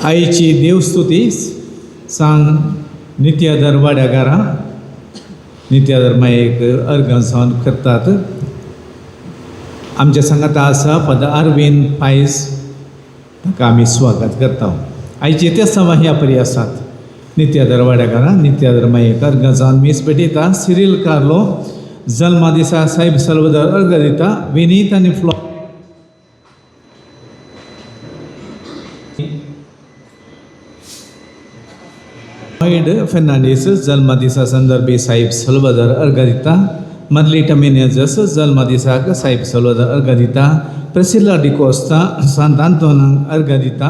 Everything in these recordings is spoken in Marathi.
आईची देवस्तुती सांग नित्यादर वाड्यागारा नित्यादर मायेक अर्गां जावन करतात. आमच्या संगात आसा पद अरविंद पायस, ताका आमी स्वागत करता. आयची ते सभा ह्या परी आसात. नित्यादर वाड्यागारा नित्यादर मायेक अर्गां जावन मीस पेटयता. सिरील कार्लो जल्मा दिसा साहेब सल्वदर अर्ग दिता. विनीत आनी फ्लो फेर्नांडीस जल्मा दिसा संदर्भी साहेब सल्वदर अर्ग दिता. मर्लिटा मेनेजस जल्मा दिसाक साहेब सल्वदर अर्ग दिता. प्रेसिला डिकोस्ता सांत आंतोनाक अर्ग दिता.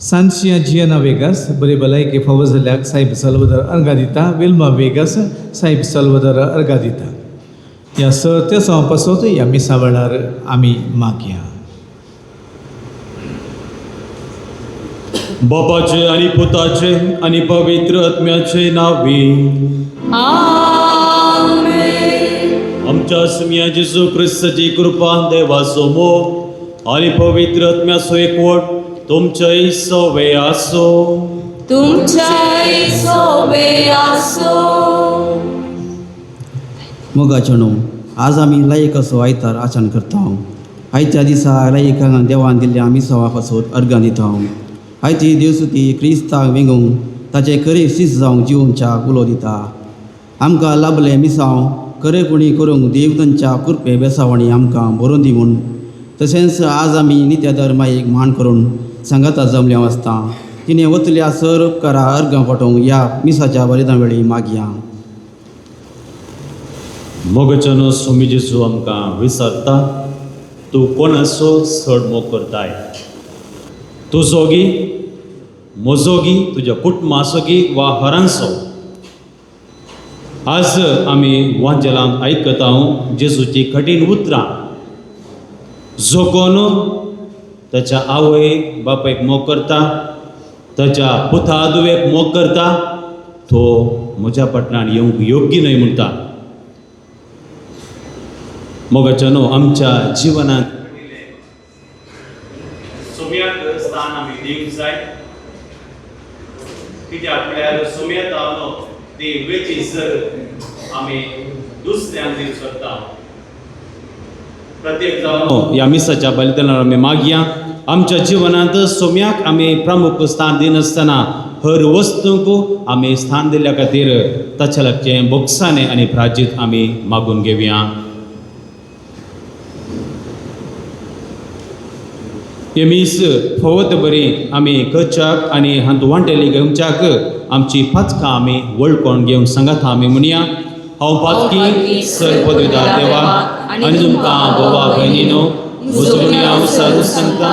सांशिया जियाना वेगस बरे भलायकी फावो जाल्याक साहेब सल्वदर अर्ग दिता. विल्मा वेगस साहेब सल्वदर अर्ग दिता. ह्या सर्त्या सवा पासत ह्या मिसा वेळार आमी मागया. बापाचे आणि पुताचे आणि पवित्र आत्म्याचे नावी आमेन. आमच्या स्मिया जेजू ख्रिस्ताची कृपा देवाचो मोग आणि पवित्र आत्म्याचो एकवट तुमच्याय सोबे आसो. तुमच्याय सोबे आसो. मोगाचे न्हू, आज आमी लायक असो आयतार आचरण करता. आयच्या दिसा लायकांक देवान दिल्ल्या मिसावा पासून अर्गां दिता. आयची देवस्तुती क्रिस्तांक विंगूंक ताचे खरे शिस्त जावंक जिवोवच्याक उलो दिता. आमकां लाभले मिसांव खरेपणी करूंक देव तांच्या कृपे बेसावणी आमकां बरोवन दी म्हूण. तशेंच आज आमी नित्यादर मायेक मान करून सांगाता जमल्या आसता. तिणें वतल्या सर उपकारा अर्गां पटोवंक ह्या मिसाच्या बलिदान वेळी मागया. मोगचनो सुमी जेजू आमकां विसरता. तूं कोण असो चड मोग करताय. तूं जोगी मोजोगी तुज्या कुटुंबासोगी वा हरांसो. आज आमी वांजेलांत आयकता जेजूची कठीण उतरां. जो कोण ताच्या आवयक बापायक मोग करता, ताच्या पुता आदुवेक मोग करता, तो म्हज्या पटणान येवंक योग्य न्हय म्हणटा. मोगाच्यानो आमच्या जिवनांत सोम्याक स्थान आमी दिवंक जाय. कित्याक म्हळ्यार सोम्यात न्हू ती वेची जर आमी दुसऱ्यांक दिवंक शकता. प्रत्येक जावन ह्या मिसाच्या बलिदानार आमी मागया. आमच्या जिवनांत सोम्याक आमी प्रमुख स्थान दिनासतना हर वस्तूंक आमी स्थान दिल्ल्या खातीर ताच्या लागचें बोगसाने आनी प्राजीत आमी मागून घेवया. हे मीस फवत बरी आमी करच्याक आनी हातूंत वांटेली घेवच्याक आमची पातकां आमी वळखून घेवन सांगात आमी म्हणया. हांव पातकी सर पदवीदार देवा आनी तुमकां बोवा भयणीनो मुजोवणी हांव सादू सांगता.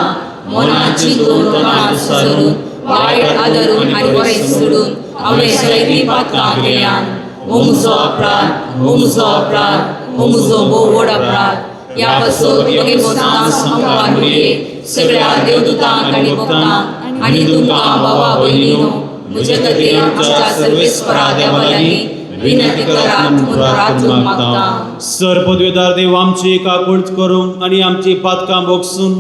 मनाची दोन तोंडां विसरून वायट आदरून आनी बरें सोडून हांवें जायतीं पातकां केल्यान. हो म्हजो अपराध, हो म्हजो अपराध, हो म्हजो भोव व्हड अपराध. ह्या पासून मगे भोवतां संवाद मुगे सगळ्या देवदूतांक आनी भक्तांक आनी तुमकां बाबा भयणीनो म्हजे खातीर आमच्या सर्वेस्परा देवा लागीं विनंती करात म्हूण रातून मागता. सर पदवीदार देव आमची काकूट करून आनी आमची पातकां बोगसून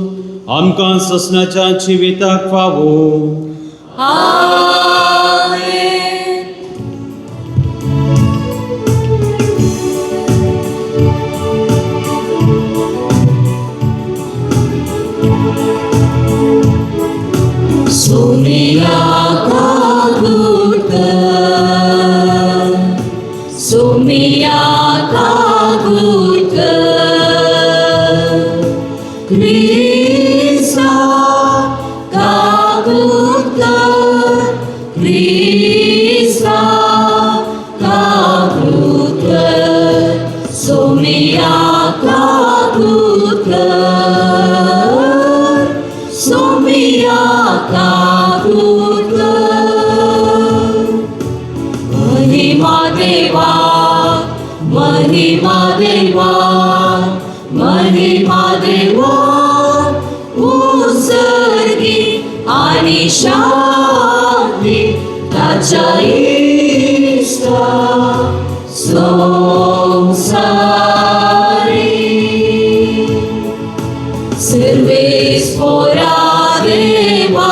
आमकां ससनाच्या जिविताक फावो. आमेन. सोमिया काकूट कर, सोमिया काकूट कर. क्रिस्ता काकूट कर, क्रिस्ता काकूट कर. सोमिया काकूट कर, सोमिया काकूट कर. महिमा देवा, महिमा देवा, महिमा देवा. उसर्गी आणि शांती ताच्या इष्टा संसारी. सर्वेस्परा देवा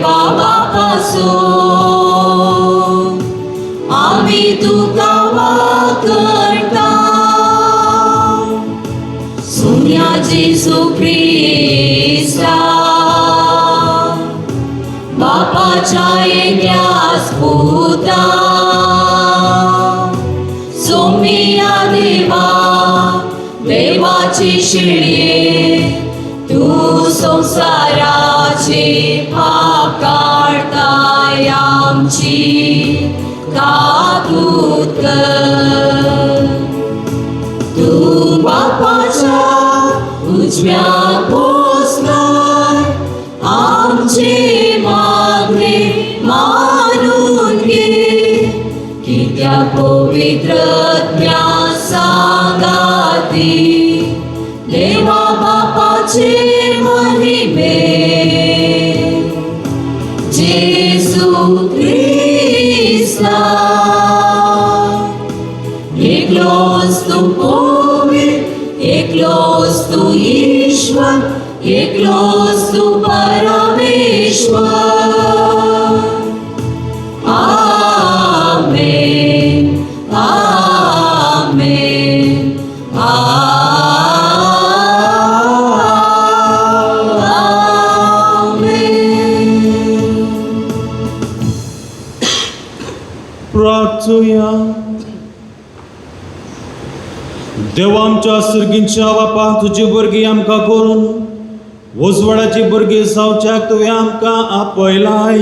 देवा बापासून आम्ही तुका वाकरता सुन्याची सुख्रिस्ता बापाच्या एकल्यास पुता सोमिया देवा देवाची शिळये तू संसाराचे पाप काढताय आमची काकूत कर तू बापाच्या उजव्या पोचणार आमचे मागणे मानून घे की त्या पवित्रत्या सांगाती देवा बापाचे महिमे जेसू ख्रिस्ता एकलोच तू पवित्र एकलोच तू ईश्वर एकलोच तू परमेश्वर आमेन आमेन आमेन. प्रार्थूया. देवा आमच्या सर्गींच्या बापा तुझी भुरगीं आमकां करून उजवाडाची भुरगीं जावच्याक तुवें आमकां आपयलाय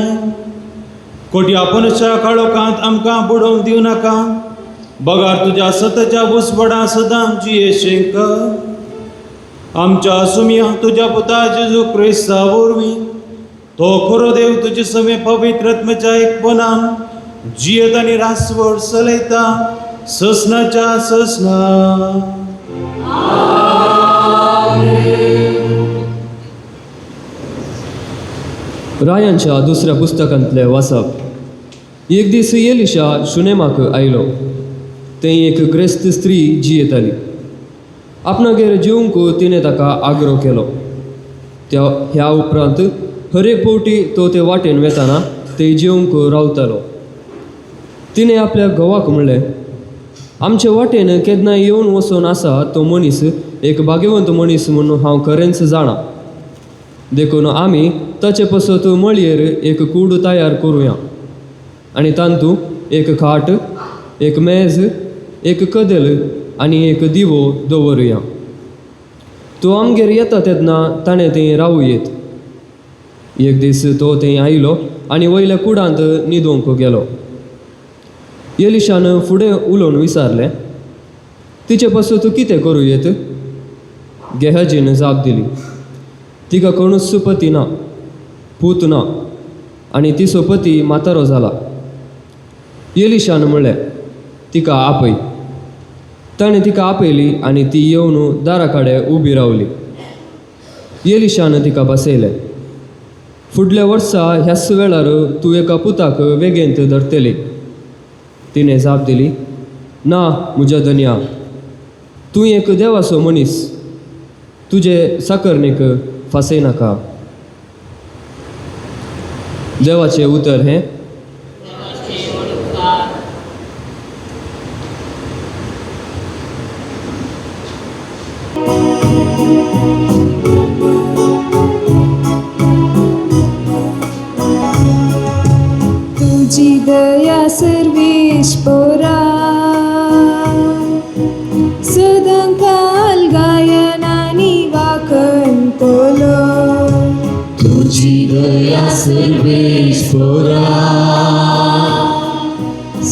कोटी आपणच्या काळोखांत आमकां बुडोवंक दिवं नाका बगार तुज्या सतच्या उजवाडा सदां आमची येशें कर आमच्या सुमिया तुज्या पुता जेजू क्रिस्ता वरवीं तो खरो देव तुजे सवे पवित्रत्मेच्या एकपणान जियेत आनी रासवड चलयता ससनाच्या ससना. रायांच्या दुसऱ्या पुस्तकांतले वाचप. एक दीस एलिशा शुनेमाक आयलो. थंय एक ग्रेस्त स्त्री जियेताली. आपणागेर जेवंक तिणें ताका आग्रो केलो. ह्या उपरांत हर एक फावटी तो ते वाटेन वेताना थंय जेवंक रावतालो. तिणें आपल्या घोवाक म्हणलें, आमचे वाटेन केन्ना येवन वचून आसा तो मनीस एक भाग्यवंत मनीस म्हणून हांव खरेंच जाणा. देखून आमी ताचे पसत मळयेर एक कूड तयार करुया आनी तांतू एक खाट एक मेज एक कदेल आनी एक दिवो दवरुया. तो आमगेर येता तेन्ना ताणें थंय रावूयेत. एक दीस तो थंय आयलो आनी वयल्या कुडांत न्हिदोवंक गेलो. एलिशान फुडें उलोवन विचारलें, तिचे पसत कितें करूयेत? गेहाजीन जाप दिली, तिका कोणूच पती ना, पूत ना आनी तिचो पती म्हातारो जाला. एलिशान म्हणलें, तिका आपय. ताणें तिका आपयली आनी ती येवन दारा कडेन उबी रावली. एलिशान तिका बसयलें. फुडल्या वर्सा ह्याच वेळार तूं एका पुताक वेगेंत धरतली. तिणें जाप दिली, ना म्हज्या धन्या, तूं एक देवाचो मनीस, तुजे साकरणेक फासय नाका. देवाचें उतर हें. तुझी दया सर्वेश्वरा सदांकाल गायनानी वाखणतलो. तुझी दया सर्वेश्वरा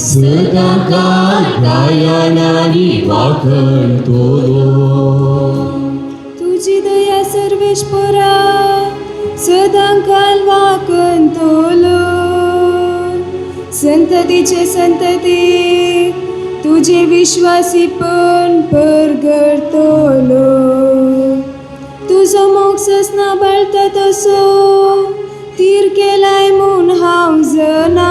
सदांकाळ गायनानी वाखणतलो. तुझी दया सर्वेश्वरा सदांकाल वाखणतलो. संततीचे संतती तुझे विश्वासीपण परगडतलो. तुझो मोग ससना बळटा तसो तीर केलाय म्हूण हांव जना.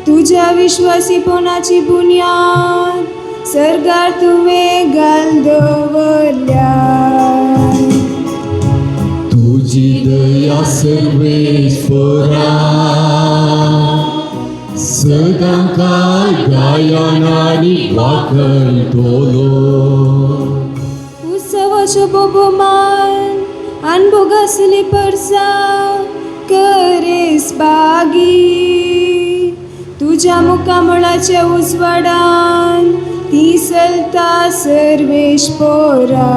तुझ्या विश्वासीपणाची बुन्याद सर्गार तुवें घाल दवरल्या. तुझी दया सर्वेश्वरा सदांकाळ गायनानी वाखणतलो उत्सवाचो बोबोमान अनभोगासली परसा करेस बागी तुझ्या मुखामळाच्या उजवाडान ती चलता सर्वेश्वरा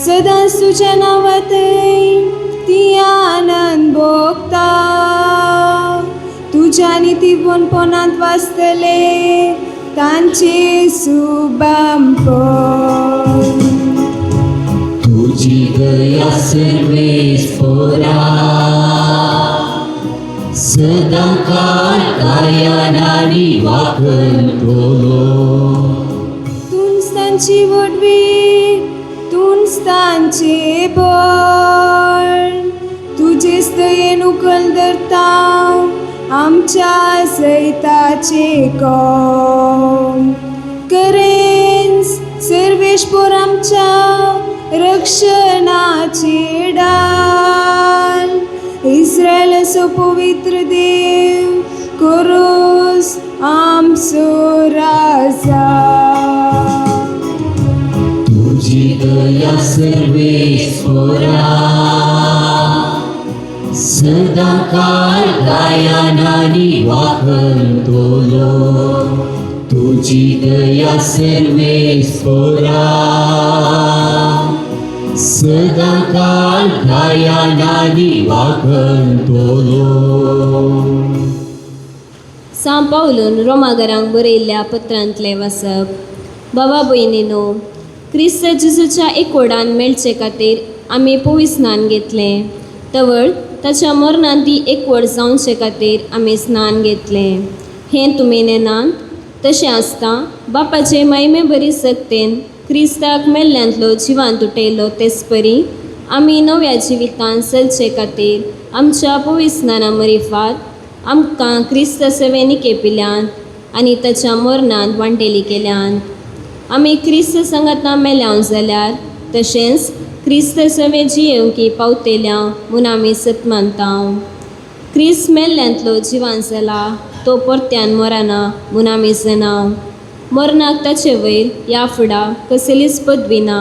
सदांच तुझ्या नावातय ती आनंद भोगता तुझ्या नितीवनपणांत वाचतले तांचे सुबांपण तुझी दया सर्वेश्वरा सदांकाळ गायनानी वाखणतलो तूंच तांची वडवीक तूंच तांचे बळ तुजेच दयेन उखल धरता आमच्या सैताचे कोम करेन्स सर्वेश्वर आमच्या रक्षणाचे डाल इस्रायलाचो पवित्र देव कोरोस आमचो राजा तुझी दया सर्वेश्वरा सदांकाळ गायनानी वाखणतलो तुझी दया सर्वेश्वरा सदांकाळ गायनानी वाखणतलो सांत पावलून रोमागरांक बरयल्ल्या पत्रांतले वाचप. बाबा भयणीनो, क्रिस्त जेजूच्या एकवटान मेळचे खातीर आमी पवित्र स्नान घेतलें. तवळ ताच्या मरणांत ती एकवट जावचे खातीर आमी स्नान घेतलें. हें तुमी नेनात. तशें आसता बापाचे महिमे बरी सक्तेन क्रिस्ताक मेल्ल्यांतलो जिवान तुटयलो तेच परी आमी नव्या जिवितान चलचे खातीर आमच्या पवित्र स्नाना मरिफात आमकां क्रिस्त सेवेनी केपिल्यांत आनी ताच्या मरणांत वांटेली केल्यांत. आमी क्रिस्त संगता मेल्याव जाल्यार तशेंच क्रिस्त सेवे जियेवंकी पावतेल्या म्हूण आमी सत मानता. क्रिस्त मेल्ल्यांतलो जिवान जाला तो परत्यान मरना म्हूण आमी जाणाव. मरणाक ताचे वयर ह्या फुडा कसलीच पदवी ना.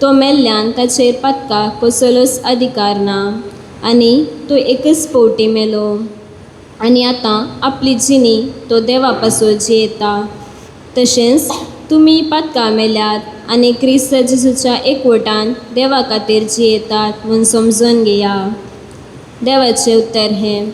तो मेल्ल्यान ताचेर पातकाक कसलोच अधिकार ना आनी तो एकच फावटी मेलो आनी आतां आपली जिणी तो देवा पासो जियेता. तशेंच तुमी पातका मेल्यात आनी क्रिस्त जेजूच्या एकवटान देवा खातीर जियेतात म्हूण समजून घेया. देवाचें उतर हें.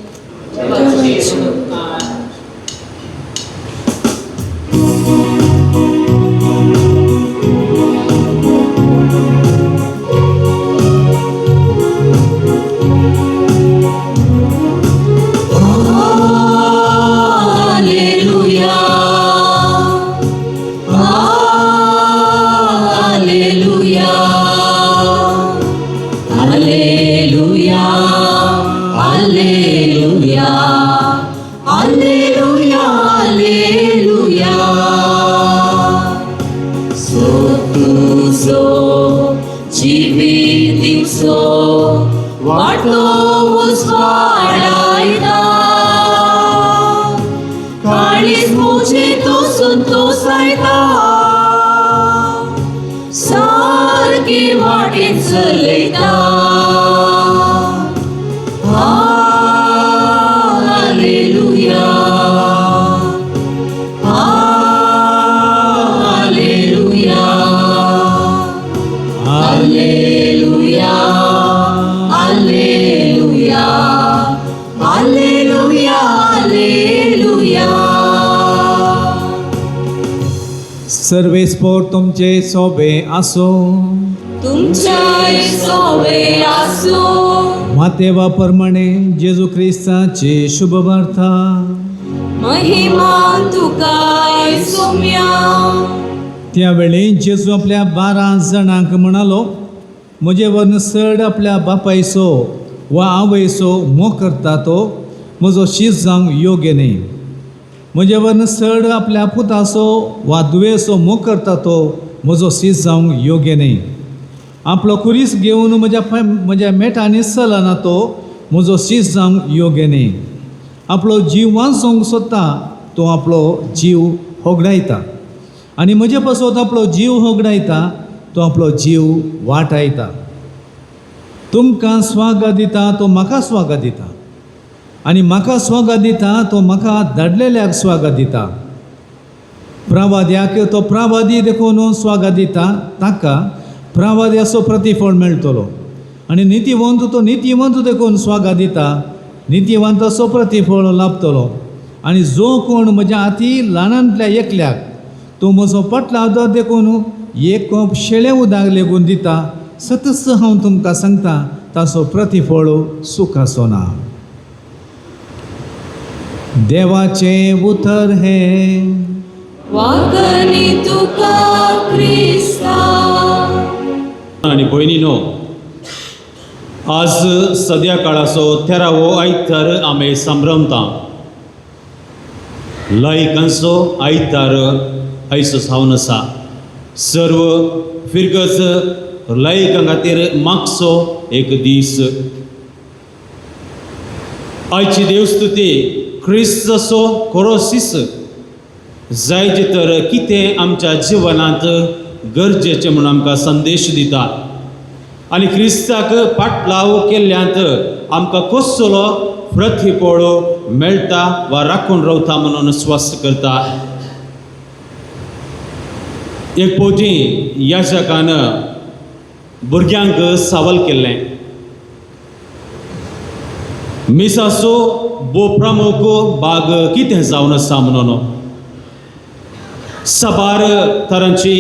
सर्वेस्पोर तुमचे सोबे आसो. तुमचे सोबे आसो. मातेवा प्रमाणे जेजू क्रिस्ताची शुभ वार्ता. महिमा तुका सोम्या. त्यावेळी जेजू आपल्या 12 जाणांक म्हणालो, म्हजे वरन चड आपल्या बापायचो वा आवयचो मोग करता तो म्हजो शीस जावंक योग्य न्ही. म्हजे वरन चड आपल्या पुताचो वा दुवेचो मोग करता तो म्हजो शीस जावंक योग्य न्ही. आपलो कुरीस घेवन म्हज्या मेटांनी चलना तो म्हजो शीस जावंक योग्य न्ही. आपलो जीव वाचोवंक सोदता तो आपलो जीव होगडायता, आनी म्हजे पासत आपलो जीव होगडायता तो आपलो जीव वाटायता. तुमकां स्वागत दिता तो म्हाका स्वागत दिता, आनी म्हाका स्वागत दिता तो म्हाका धाडलेल्याक स्वागत दिता. प्रवाद्याक तो प्रवादी देखून स्वागत दिता, ताका प्रवाद्याचो प्रतिफळ मेळटलो. आनी नितीवंत तो नितीवंत देखून स्वागत दिता, नितीवंताचो प्रतिफळ लाभतलो. आनी जो कोण म्हज्या हाती ल्हानांतल्या एकल्याक तो म्हजो पटलाव देखून एक कोप शेळें उदक लेगून दिता, सतत हांव तुमकां सांगता ताचो प्रतिफळ सुखाचो ना. देवाचें उतर हें वागणी तुका क्रिस्ता. आनी भयणीनो, आज सद्या काळाचो 13वो आयतार आमी संभ्रमता. लायकांचो आयतार आयचो जावन आसा. सर्व फिरगज लायकां खातीर मागचो एक दीस. आयची देवस्तुती क्रिस्ताचो क्रोसीस जायचे तर कितें आमच्या जिवनांत गरजेचें म्हणून आमकां संदेश दिता. आनी क्रिस्ताक पाटलाव केल्ल्यांत आमकां कसलो प्रतिफळ मेळटा वा राखून रावता म्हणून स्पश्ट करता. एक फावटी याजकान भुरग्यांक सवाल केल्लें, मिसाचो प्रमुख भाग कितें जावन आसा म्हणून. साबार तरांची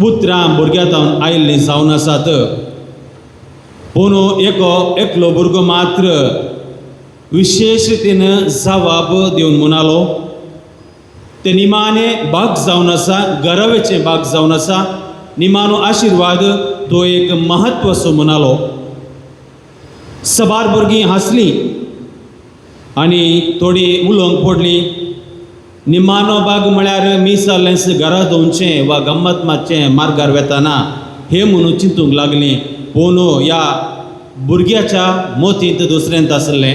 उतरां भुरग्यांत आयिल्लीं जावन आसात, पूण एकलो भुरगो मात्र विशेश रितीन जबाब दिवन म्हणलो. ते निमाणे भाग जावन आसा, गरवेचे भाग जावन आसा. निमाणो आशिर्वाद तो एक महत्वाचो म्हणलो. साबार भुरगीं हांसलीं आनी थोडीं उलोवंक पडलीं. निमाणो भाग म्हळ्यार मीस जाल्लेंस घरा दोनचें वा गम्मत मातचें मार्गार वेताना हे म्हणून चिंतूंक लागलीं. पूण ह्या भुरग्याच्या मोतींत दुसरेंत आसलें.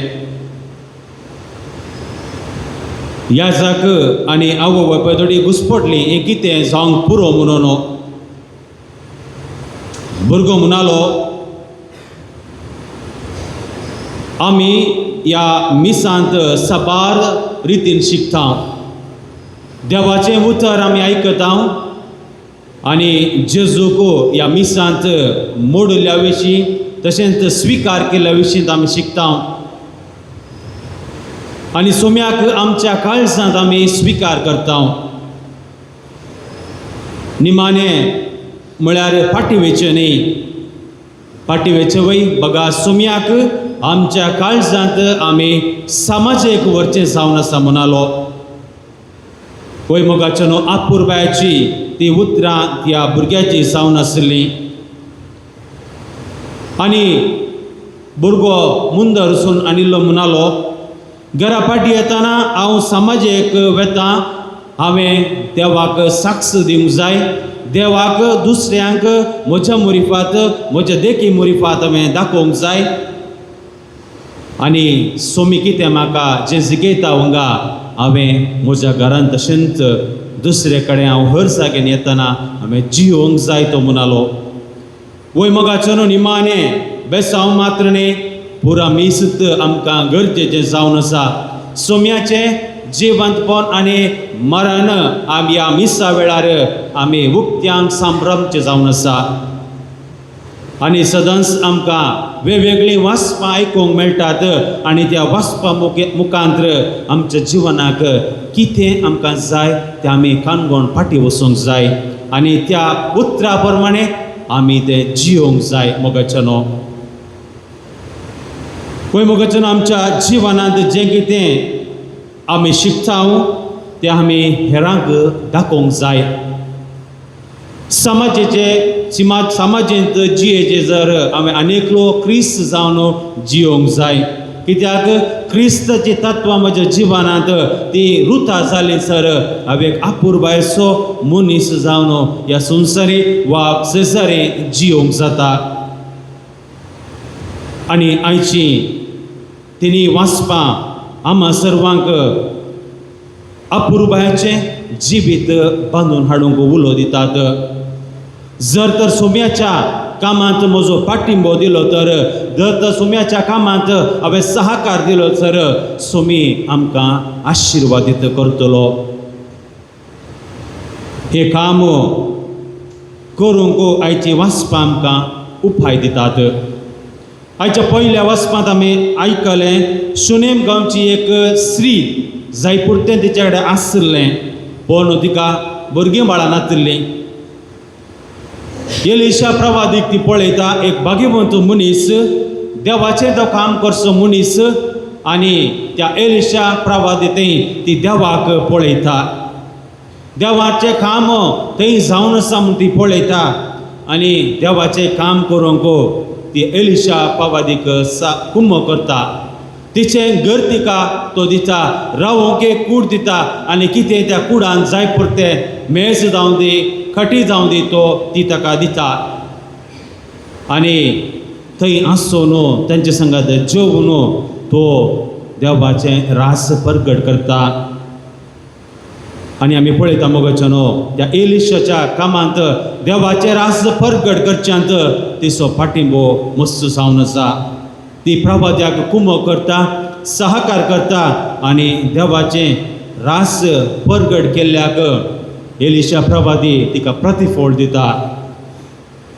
याजक आनी आवय बापाय थोडी घुसपटलीं, हें कितें जावंक पुरो म्हणून. भुरगो म्हणलो, आमी ह्या मिसांत साबार रितीन शिकता. देवाचें उतर आमी आयकता आनी जेजूक ह्या मिसांत मोडल्या विशीं तशेंच स्विकार केल्ल्या विशीं आमी शिकता. आनी सोम्याक आमच्या काळजांत आमी स्विकार करता. निमाणें म्हळ्यार फाटीवेचें न्ही, फाटीवेचें वय बगा, सोम्याक आमच्या काळजांत आमी समाजीक व्हरचें जावन आसा म्हणलो. वय मोगाच्या न्हू आपुरबायाची ती उतरां ह्या भुरग्याची जावन आसलीं. आनी भुरगो मुंदर वचून आनिल्लो म्हणलो, घरा फाटी येताना हांव समाजीक वेतां, हांवें देवाक साक्ष दिवंक जाय. देवाक दुसऱ्यांक म्हज्या मुरिफात, म्हज्या देखी मुरिफात हांवें दाखोवंक जाय. आनी सोमी कितें म्हाका जें जिखयता वंगा हांवें म्हज्या घरांत तशेंच दुसरे कडेन हांव हर जाग्यान येतना हांवें जियोवंक जाय तो म्हणलो. वय मोगाचो न्हू निमाणें बेसांव मात्र न्ही, पुरा मिसत आमकां गरजेचें जावन आसा. सोम्याचें जिवंतपण आनी मरण आमी ह्या मिसा वेळार आमी उक्त्यांक सांभरमचें जावन आसा. आनी सदांच आमकां वेगवेगळीं वाचपां आयकूंक मेळटात आनी त्या वाचपा मुखांत्र आमच्या जिवनाक कितें आमकां जाय तें आमी काणकोण फाटीं वचूंक जाय आनी त्या उतरा प्रमाणे आमी तें जियोंक जाय. मोगाचें न्हू पळय, मोगाचें न्हू आमच्या जिवनांत जें कितें आमी शिकता तें आमी हेरांक दाखोवंक जाय. समाजींत जियेचे जर आमी आनेकलो क्रिस्त जावन जियोंक जाय. कित्याक क्रिस्ताची तत्वां म्हज्या जिवनांत ती रुथा जाली सर हांवें एक अपुरबायसो मनीस जावन ह्या संवसारी वा संवसारी जियोंक जाता. आनी आयची तिनी वाचपां आम्हा सर्वांक अपुरबायेचें जिवीत बांदून हाडूंक उलो दितात. जर तर सोम्याच्या कामांत म्हजो पाठिंबो दिलो तर जर तर सोम्याच्या कामांत हांवें सहकार दिलो तर सोमी आमकां आशिर्वादीत करतलो. हे काम करूंक आयची वाचपां आमकां उपाय दितात. आयच्या पयल्या वचपांत आमी आयकलें शुनेम गांवची एक स्त्री जायपुरतें तिचे कडेन आसलें पण तिका भुरगीं बाळां नासलीं. एलिशा प्रवादीक ती पळयता एक भाग्यवंत मनीस देवाचें तो काम करचो मनीस आनी त्या एलिशा प्रवादीतय ती देवाक पळयता. देवाचें काम थंय जावन आसा म्हूण ती पळयता आनी देवाचें काम करूंक ती एलिशा प्रवादीक कुम्म करता. तिचें घर तिका तो दिता, रावोंक एक कूड दिता आनी कितें त्या कुडान जाय पुरतें मेज जावं दी खटी जावं दी तो ती ताका दिता. आनी थंय आसून तांचे संगात जेवून तो देवाचें रास परगट करता. आनी आमी पळयता मोगाच्यानो त्या एलिशाच्या कामांत देवाचें रास परगट करच्यांत तिचो पाठिंबो मस्त जावन आसा. ती प्रवाद्याक कुम्म करता, सहकार करता आनी देवाचें रास परगट केल्ल्याक एलिशा प्रवादी तिका प्रतिफळ दिता.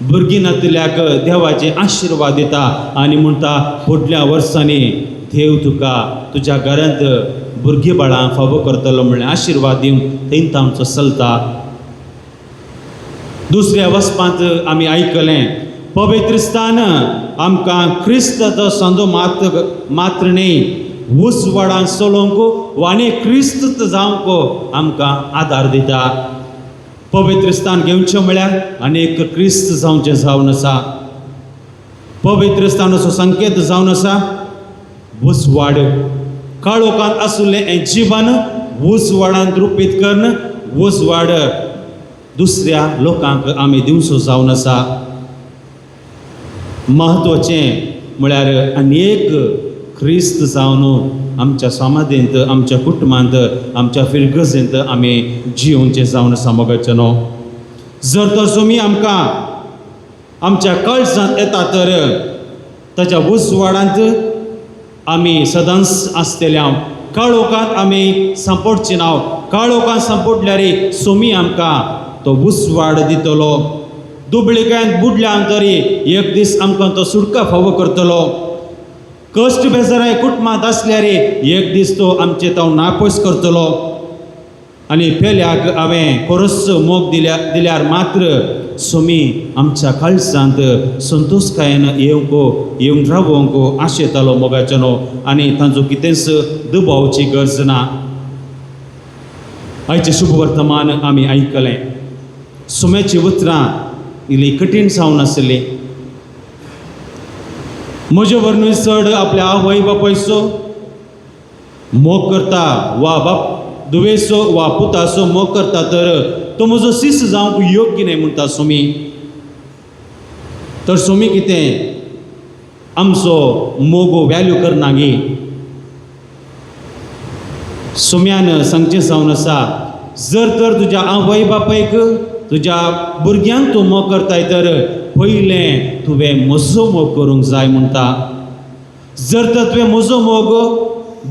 भुरगीं नातल्याक देवाचें आशिर्वाद दिता आनी म्हणटा फुडल्या वर्सांनी देव तुका तुज्या घरांत भुरगीं बाळां फावो करतलो म्हणलें आशिर्वाद दिवन थंय तांचो चलता. दुसऱ्या वचपांत आमी आयकलें पवित्रस्थान आमकां क्रिस्ताचो संदो मात्र न्ही उसवाडान चलोवंक वा आनी क्रिस्त जावंक आमकां आदार दिता. पवित्रस्थान घेवचें म्हळ्यार आनीक क्रिस्त जावचें जावन आसा. पवित्रस्थानाचो संकेत जावन आसा उसवाड. काळोखांत आसुल्लें हें जिवन उसवाडांत रुपीत करून उसवाड दुसऱ्या लोकांक आमी दिवचो जावन आसा. महत्वाचें म्हळ्यार अनेक क्रिस्त जावन आमच्या समाधींत आमच्या कुटुंबांत आमच्या फिरगजेंत आमी जियोवचें जावन आसा मोगाच्यानो. जर तर तुमी आमकां आमच्या कळसांत येता तर ताच्या उसवाडांत आमी सदांच आसतल्या काळोखांत आमी सांपडची नाव. काळोखांत सांपडल्यार सोमी आमकां तो उसवाड दितलो. दुबळिकायेंत बुडल्यान तरी एक दीस आमकां तो सुटका फावो करतलो. कश्ट बेजाराय कुटुंबांत आसल्यार एक दीस तो आमचे तो नापयस करतलो. आनी पेल्याक हांवें कोरस मोग दिल्यार मात्र सोमी आमच्या काळजांत संतोषकायेन येवन रावोंक आशेतालो मोगाच्यानो आनी तांचो कितेंच दबावची गरज ना. आयचें शुभ वर्तमान आमी आयकलें. सोम्याची उतरां इल्ली कठीण जावन आसली. म्हजे वर्णूय चड आपल्या आवय बापायचो मोग करता वा बाप दुवेचो वा पुताचो मोग करता तर तो म्हजो शिश्य जावंक योग्य न्ही म्हणटा सोमी. तर सोमी कितें आमचो मोग वॅल्यू करना गे. सोम्यान सांगचें जावन आसा जर तर तुज्या आवय बापायक तुज्या भुरग्यांक तूं मोग करताय तर पयलें तुवें म्हजो मोग करूंक जाय म्हणटा. जर तर तुवें म्हजो मोग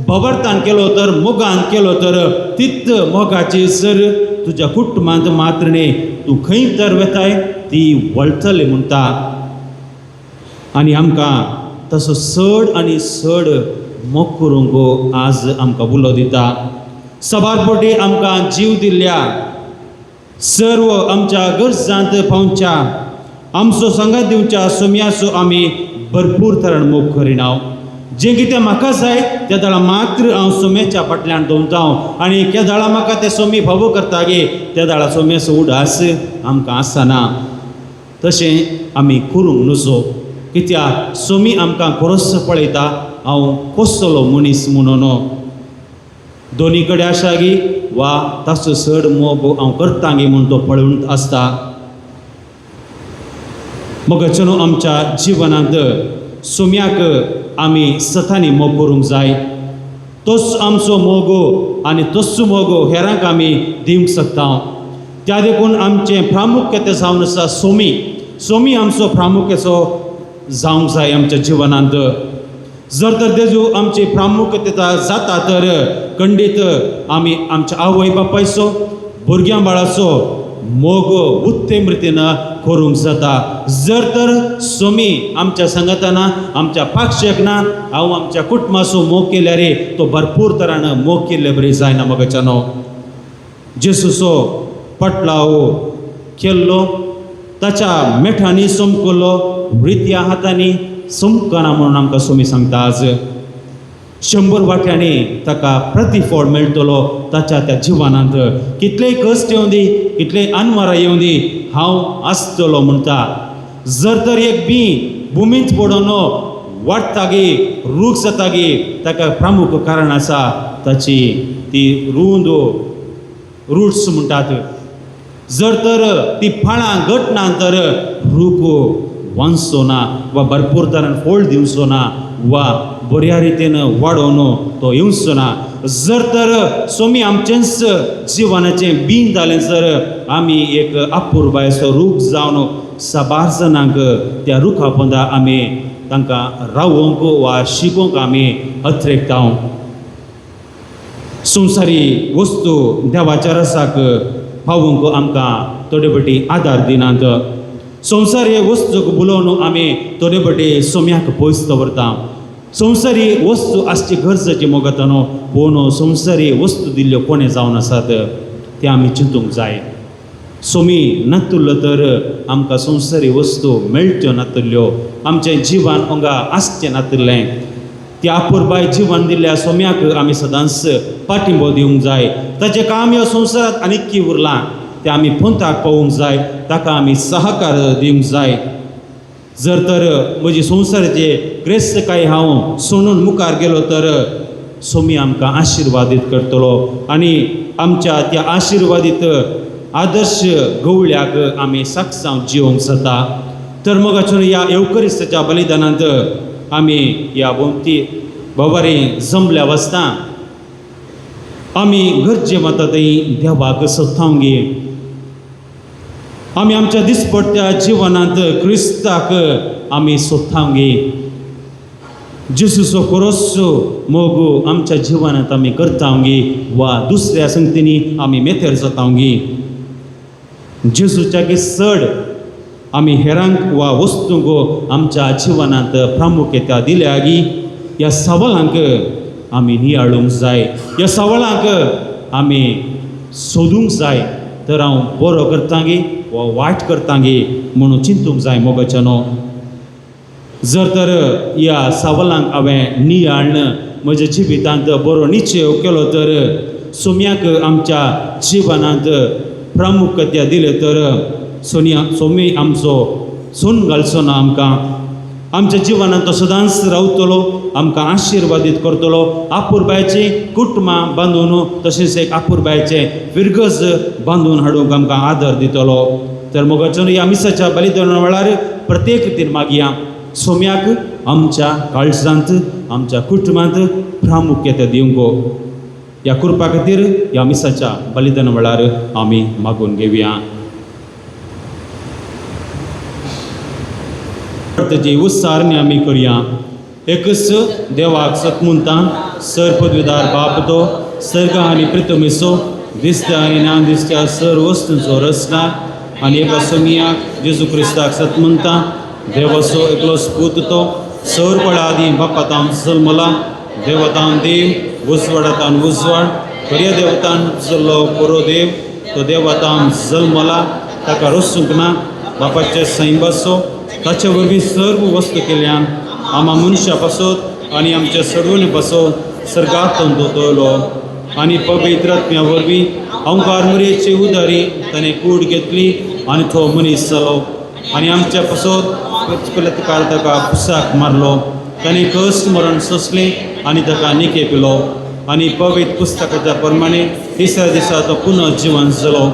बबरतान केलो तर मोगान केलो तर तित मोगाची जर तुज्या कुटुंबांत मात्र न्ही तूं खंय तर वेताय ती वळटली म्हणटा. आनी आमकां तसो चड आनी चड मोग करूंक आज आमकां उलो दिता. सबार फावटी आमकां जीव दिल्ल्या सर्व आमच्या गरजांत पावच्या आमचो संगात दिवच्या सोम्याचो आमी भरपूर तरान मोग करिना. जें कितें म्हाका जाय त्या दाळा मात्र हांव सोम्याच्या फाटल्यान दवरता आनी त्या दाळा म्हाका तें सोमी फावो करता गे त्या दाळा सोम्याचो उडास आमकां आसना. तशें आमी करूंक नजो कित्याक सोमी आमकां खरोच पळयता हांव कसलो मनीस म्हणून दोनी कडेन आसा गी वा ताचो चड मोग हांव करता गी म्हूण तो पळोवन आसता. मगचनो आमच्या जिवनांत सोम्याक आमी सतांनी मोग करूंक जाय. तोच आमचो मोग आनी तोच मोग हेरांक आमी दिवंक शकता. त्या देखून आमचें प्रामुख्यतें जावन आसा सोमी. सोमी आमचो प्रामुख्याचो जावंक जाय आमच्या जिवनांत. जर तर तेजो आमची प्रामुख्यता जाता तर खंडीत आमी आमच्या आवय बापायचो भुरग्यां बाळाचो मोग उत्तम रितीन करूंक जाता. जर तर सोमी आमच्या संगताना आमच्या पाक्षेक ना हांव आमच्या कुटुंबाचो मोग केल्यार तो भरपूर तरान मोग केल्ले बरी जायना. मगच्यानो जेसूचो पटलाव केल्लो ताच्या मेठांनी सोमकलो रित्या हातांनी सोमकना म्हणून आमकां सोमी सांगता. आज 100 वाट्यांनी ताका प्रतिफळ मेळटलो ताच्या त्या जिवनांत. कितलेय कश्ट येवं दी कितलेय आनवारां येवं दी हांव आसतलो म्हणटा. जर तर एक बी भुमींत पडून वाडटा गी रूख जाता गी ताका प्रमुख कारण आसा ताची ती रुंद रूट्स म्हणटात. जर तर ती फळां घट ना तर रूख वांचचो ना वा भरपूर तरान फळ दिवचो ना वा बऱ्या रितीन वाडोवन तो येवचो ना. जर तर सोमी आमचेंच जिवनाचें बीन जालें तर आमी एक अपुरबायचो रूख जावन साबार जाणांक त्या रुखा पोंदा आमी तांकां रावोवंक वा शिकोवंक आमी अत्रेकता. संवसारी वस्तू देवाच्या रसाक पावोवंक आमकां थोडे फावटी आदार दिनात. संवसारी वस्तूक बुलोवन आमी थोडे फावटी सोम्याक पयस दवरता. संवसारी वस्तू आसची गरजेची मोगतानो पूण संवसारी वस्तू दिल्ल्यो कोणे जावन आसात ते आमी चिंतूंक जाय. सोमी नातुरलो तर आमकां संवसारी वस्तू मेळच्यो नातुरल्यो आमचें जिवन हांगा आसचें नातुरलें. त्या अपुरबाय जिवन दिल्ल्या सोम्याक आमी सदांच पाठिंबो दिवंक जाय. ताचें काम ह्या संवसारांत आनीक उरलां तें आमी पंथाक पळोवंक जाय. ताका आमी सहकार दिवंक जाय. जर तर म्हजी संवसाराचे क्रेस्तकाय हांव सोडून मुखार गेलो तर सोमी आमकां आशिर्वादीत करतलो आनी आमच्या त्या आशिर्वादीत आदर्श गवळ्याक आमी साक्षांव जिवंक जाता. तर मग ह्या येवकरिस्ताच्या बलिदानांत आमी ह्या भोंवती बाबारी जमल्या वाचता आमी गरजे वता थंय देवाक सोदतांगी. आमी आमच्या दिसपट्ट्या जिवनांत क्रिस्ताक आमी सोदतांगी. जेसूचो खरोचो मोग आमच्या जिवनांत आमी करतांगी वा दुसऱ्या संगतींनी आमी मेथेर जातांगी. जेसूच्या चड आमी हेरांक वा वस्तूंक आमच्या जिवनांत प्रामुख्यता दिल्या गी ह्या सवालांक आमी नियाळूंक जाय. ह्या सवालांक आमी सोदूंक जाय. तर हांव बरो करतांगी वा वायट करतांगी म्हणून चिंतूंक जाय मोगाच्यानो. जर तर ह्या सवालांक हांवें नियाळन म्हज्या जिवितांत बरो निश्चय केलो तर सोम्याक आमच्या जिवनांत प्रामुख्यता दिले तर सोमी आमचो सून घालचो ना आमकां. आमच्या जिवनांत तो सदांच रावतलो आमकां आशिर्वादीत करतलो. आपुरबायची कुटुंबां बांदून तशेंच एक आपुरबायचे विरगज बांदून हाडूंक आमकां आदर दितलो. तर मोगाच्यान ह्या मिसाच्या बलिदाना वेळार प्रत्येक रितीन मागया सोम्याक आमच्या काळजांत आमच्या कुटुंबांत प्रामुख्यता दिवंक. ह्या कृपा खातीर ह्या मिसाच्या बलिदाना वेळार आमी मागून घेवया. ताची उत्सारणी आमी करया. एकच देवाक सतमुनता सर पदवीदार बाप तो सर्ग आनी पृथ्वीचो दिसत्या आनी ना दिसत्या सर्व वस्तूंचो रचणार आनी एका सोमियाक जेजू क्रिस्ताक सतमुनता देवाचो एकलो पूत तो सर पळादी बापातां जल्मला देवतां देव उजवाडातान उजवाड खऱ्या देवतान जल्लो बरो देव तो देवतां जल्मला ताका रसूंक ना बापाचे सैंबाचो ताचे वरवीं सर्व वस्तू केल्यान आमा मनशा पासत आनी आमच्या सडवणी पासत सर्गांत दोतयलो आनी पवित्र आत्म्या वरवीं ओंकार मरेची उदारी ताणें कूड घेतली आनी तो मनीस जालो आनी आमच्या पासत ताका पुसाक मारलो ताणें कश्ट मरण सोंसलें आनी ताका निके पिलो आनी पवित्र पुस्तकाच्या प्रमाणे तिसऱ्या दिसा तो पुनः जिवंत जालो,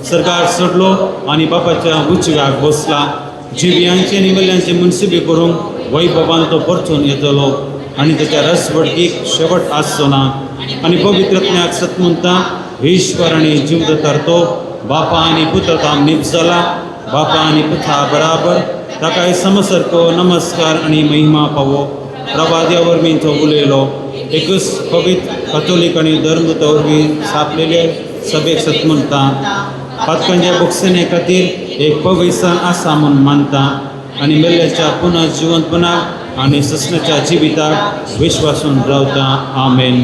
सरकार चडलो आनी बापाच्या उजव्याक बसला. जिवियांचे आनी वेल्यांचे मुनसिबी करूंक वैभवान तो परतून येतलो आनी ताच्या रसवडकीक शेवट आसचो ना. आनी पवित्रत्म्याक सत म्हणटा, ईश्वर आनी जीवदातार तो बापा आनी पुत्रता निप जाला, बापा आनी पुता बराबर ताकाय समसर्को नमस्कार आनी महिमा पावो. प्रभाद्या वरवीं तो उलयलो, एकच पवित्र कथोलीक आनी धर्मदूता वरवीं सापलेले सभेक सत म्हणटा, पातकांच्या बक्षणे खातीर एक पवित्र आसा म्हूण मानता आनी मेल्ल्याच्या पुनः जिवंतपणाक आनी ससण्याच्या जिविताक विश्वासून रावता. आमेन.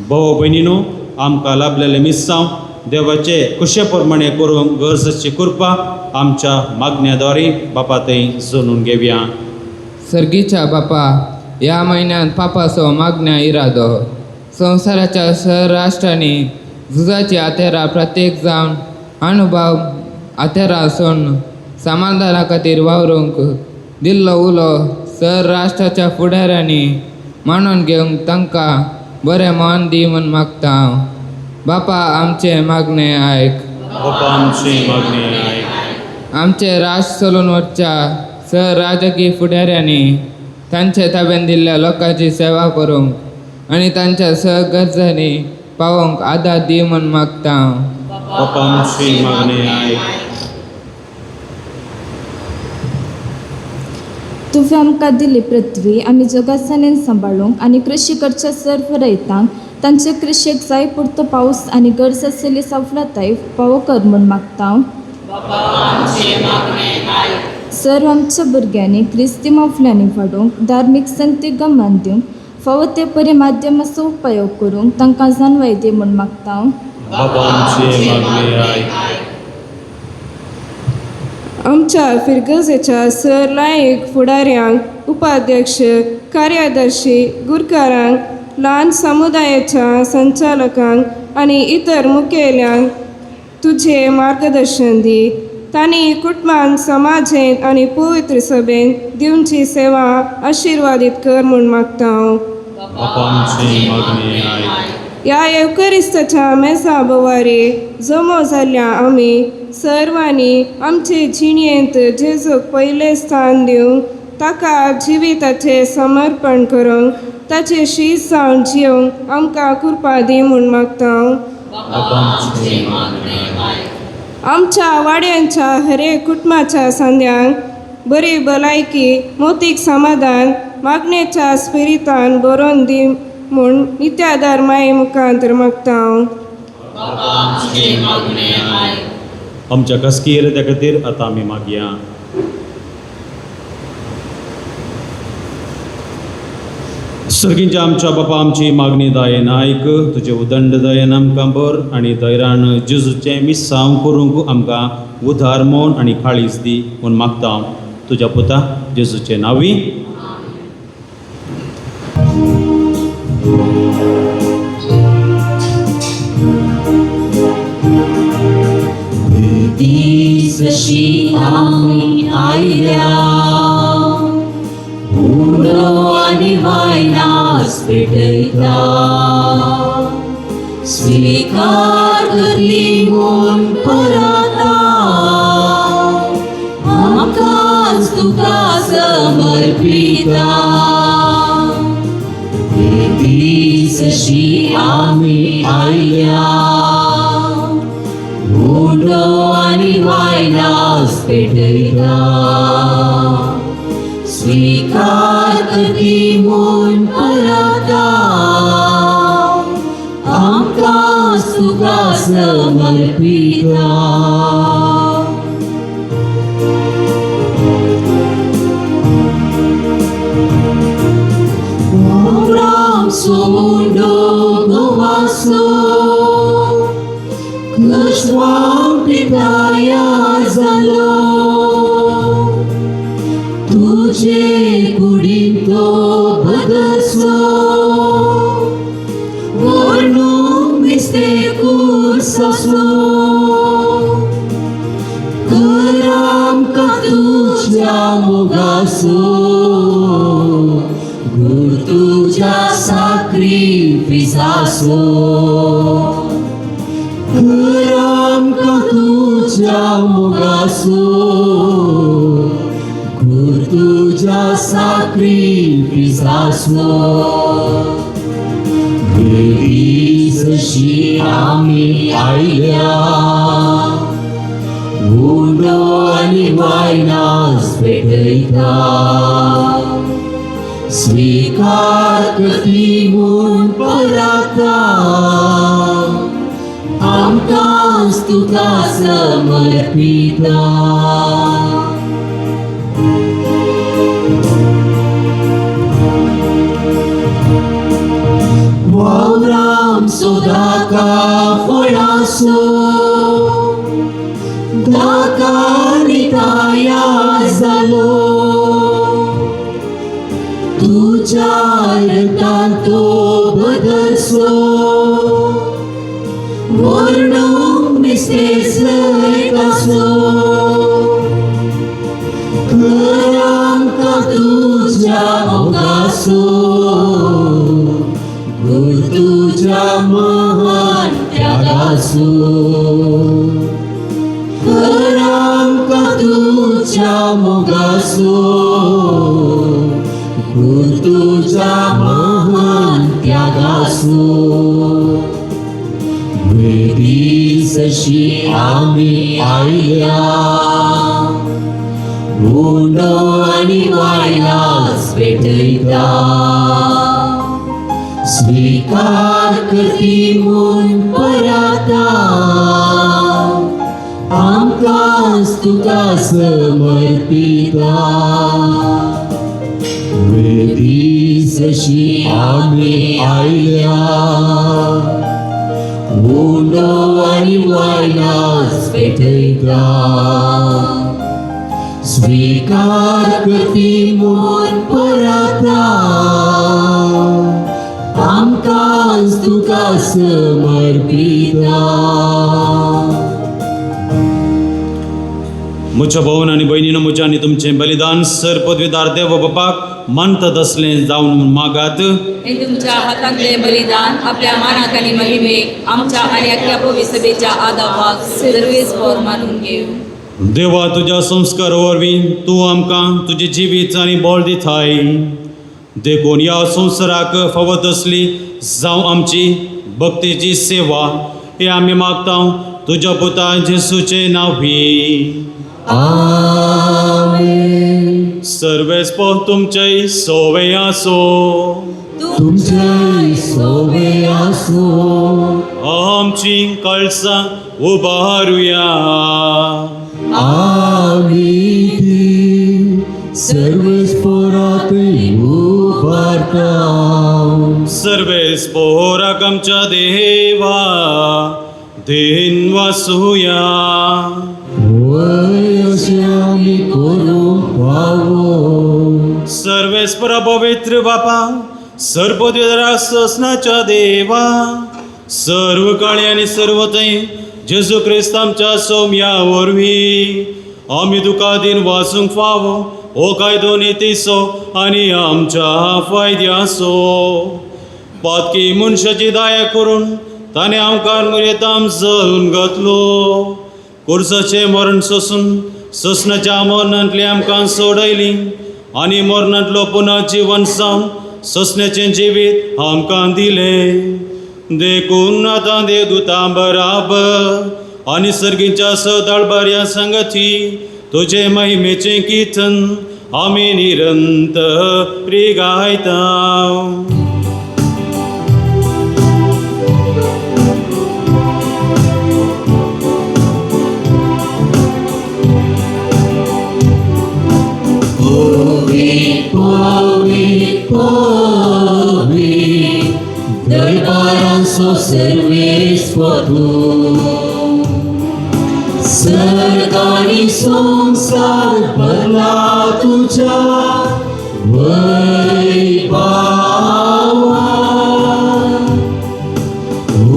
भाव भयणीनो, आमकां लाभलेले मिस्सांव देवाचे कुशे प्रमाणे करूंक गरजेची कृपा आमच्या मागण्याद्वारे बापा थंय जोडून घेवया. सर्गीच्या बापा, ह्या म्हयन्यांत पापाचो मागण्या इरादो संवसाराच्या शहर राष्ट्रांनी झुजाची आतेरां प्रत्येक जावन अनुभव आतेरां सोडून समाधाना खातीर वावरूंक दिल्लो उलो शहर राष्ट्राच्या फुडाऱ्यांनी मानून घेवंक तांकां बरें मन दी म्हूण मागता हांव. बापा, आमचे मागणे आयक. बापा, आमची मागणी आयक. आमचे राष्ट्र चलून वचच्या शहर राजकीय फुडाऱ्यांनी तांचे ताब्यान दिल्ल्या लोकांची सेवा करूंक आनी तांच्या सहगरजांनी पावोवंक आदार दी म्हूण मागता हांव. बापा, आमची मागणी आयक. तुवें आमकां दिली पृथ्वी आमी जगासानेन सांबाळूंक आनी कृशी करच्या सरफरायतांक तांचे कृशेक जाय पुरतो पावस आनी गरज आसलेली सवलताय फावो कर म्हूण मागता हांव. सर्व आमच्या भुरग्यांनी क्रिस्ती मावफल्यांनी वाडूंक धार्मीक संती गमान दिवंक फावो ते परी माध्यमाचो उपयोग करूंक तांकां जाणवाय दी म्हूण मागता हांव. बापा, आमची मागणी आयक. आमच्या फिरगजेच्या सर लायक फुडाऱ्यांक, उपाध्यक्ष, कार्यादर्शी, गुरकारांक, ल्हान समुदायाच्या संचालकांक आनी इतर मुखेल्यांक तुझे मार्गदर्शन दी. तांणी कुटुंबान, समाजेंत आनी पवित्र सभेंत दिवची सेवा आशिर्वादीत कर म्हूण मागता हांव. बापा, आमची मागणी आयक. ह्या एवकरिस्ताच्या मेजा बोवारी जमो जाल्ल्या आमी सर्वांनी आमचे जिणेंत जेजूक पयलें स्थान दिवंक, ताका जिविताचें समर्पण करूंक, ताचे शीस जावन जिवंक आमकां कृपा दी म्हूण मागता हांव. बापा, आमची मागणी आयक. आमच्या वाड्यांच्या हरेक कुटुंबाच्या सांद्यांक बरी भलायकी, मोतीक समाधान, मागणेच्या स्पिरितान बरोवन दी म्हूण नित्यादार माये मुखांतर मागता हांव. आमच्या खासगी इराद्या खातीर आतां आमी मागया. सर्गींच्या आमच्या बापा, आमची मागणी दयेन आयक. तुजे उदंड दयेन आमकां बर आनी धैर्यान जेजूचें मिस्सांव करूंक आमकां उदार मोन आनी काळीज दी म्हूण मागता हांव तुज्या पुता जेजूचे नांवी. दिसशी आमी आयल्या उडो आनी वायनास पेटयता, स्वीकार करली म्हूण परता, आमकांच तुका समर्पिता. दिसशी आमी आयल्या उडो आनी वायनास पेटयता, स्वीकार करली म्हूण परता, आमकांच तुका समर्पिता. सोडो गोवासो कश्वां पिताया जालो, तुजे कुडीन तो बदसो वर्णूंक मिस्तेकूर सोसो, कर आमकां तुज्या मोगाचो sacrificaso. Ramka tuja mogaso, kur tuja sacrificaso. Gădiți și ami ailia, undo ani vaina spetăita. Svicar că timun părata, am cans tu ca să mărpita. Mauram sodaka foyaso, daka nitaya zalo. Tuja tanto bădăso, vornum este slăcaso. Căram ca tuja ogaso, kur tuja mahan tyagaso. Căram ca tuja mogaso, kur tuja mahan tyagaso. Vedise și ami ailia, undo ani vaina spetăita. Svicar că timun părata, am cans tu ca să mărpita. Vedise și ami ailia, undo ani vaina spetăita. Svicar că timun părata, am cans tu ca să mărpita. मुच्या भाऊन आणि बहिणीनं मुच्या आणि तुमचे बलिदान सर पदवीदार देव बापाक मानतात असले जाऊन मागात. हे तुमच्या हातातले बलिदान आपल्या मानाक आणि महिमेक आमच्या आणि अख्ख्या पवित्र सभेच्या आदावाक सर्वेस पोर मानून घेऊ. देवा तुझ्या संस्कार वरवीं तू आमकां तुझे जिवीत आणि बळ दिताय. देखून या संवसाराक फावत असली जावं आमची भक्तीची सेवा हे आम्ही मागता तुझ्या पुता जेसूचे नावी. आमेन. सर्वेस्पो तुमचे सोवे आसो, तुमचे सोवे आसो. आमची कळसां उबारुया. आम्ही सर्वेस पोराते उभारता. सर्वेस्पो आमच्या देवा दिन वासूया. वय असे आम्ही करू पावो. सर्वेस्पर पवित्र बापा सर्वपदवीधरा ससनाच्या देवा सर्व काळी आणि सर्व थंय जेजू क्रिस्त आमच्या सौम्या वरवीं आम्ही तुका दिन वाचूंक फावो हो कायदो नितीसो आनी आमच्या फायद्याचो. पातकी मनशाची दया करून ताणें आमकां मुर्येताम जळून घातलो. कुर्साचें मरण सोसून ससनाच्या मरणांतली आमकां सोडयली आनी मरणांतलो पुनः जीवन सावन ससण्याचें जिवीत आमकां दिलें. देखून आतां देवदूतां बराबर आनी सर्गीच्या सदाळबाऱ्या संगती तुजे महिमेचें किर्तन आमी निरंतर गायता. Dăibaranso servis potu. Sărcanii संसार भरला तुझ्या वैभवा.